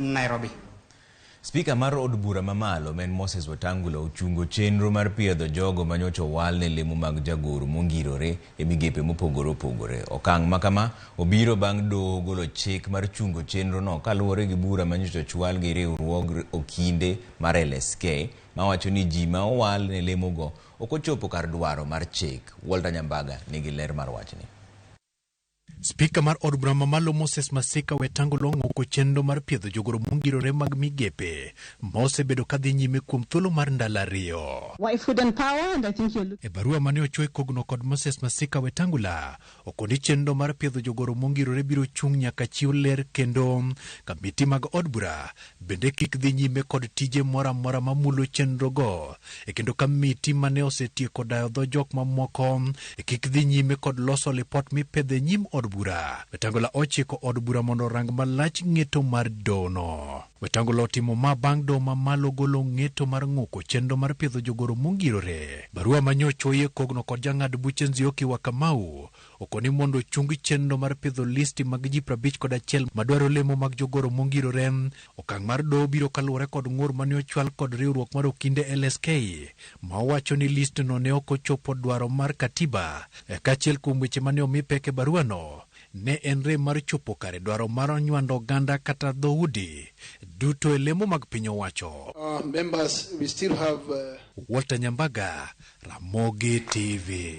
Nairobi. Spika mar od bura mamalo men Moses Wetangula ochungo chenro mar piedho jogo manyocha owalne lemo mag jagoro mongirore e migepe mopogore opogore. Okang' makama obiro bang' doho golo chik mar chungo chenro no kaluwore gi bura manyocha ochwal gi riwruog okinde mar LSK mawacho ni ji ma owalne lemogo ok ochopo kar dwaro mar chik. Walter Nyambaga nigi ler mar wachni. Spika mar od bura mamalo Moses Masika Wetangula ong'oko chenro mar piedho jogoro mongirore mag migepe mosebedo kadhi nyime kuom thuolo mar ndalo ariyo. E barua mane ochwe kogno kod Moses Masika Wetangula okoni chenro mar piedho jogoro mongirore biro chung' nyaka chiw ler kendo kamiti mag od bura bende kik dhi nyime kod tije mora mora mamulo chenro go kendo kamiti mane osetieko dayo dho jok mamoko kik dhi nyime kod loso lipot mipedhe nyim od bura. Wetangula ochiko od bura mondo rang malach ng'eto mar dono. Wetangula otimo ma bang' do mamalo golo ng'eto mar ng'uko chenro mar piedho jogoro mongirore. Barua manyochoye kogno kod jang'ad buche Nzioki wa Kamau okoni mondo chung chenro mar piedho listi mag ji 51 madwaro lemo mag jogoro mongirore. Okang' mar do biro kaluwore kod ng'ur mane ochwal kod riwruok mar okinde LSK ma owacho ni list no ne ok ochopo dwaro mar katiba. Kaachiel kuom weche mane omi peke baruano ne en rem mar chopo kare dwaro mar nywando oganda kata dhoudi duto e lemo mag piny owacho. Members, we still have Walter Nyambaga, Ramogi TV.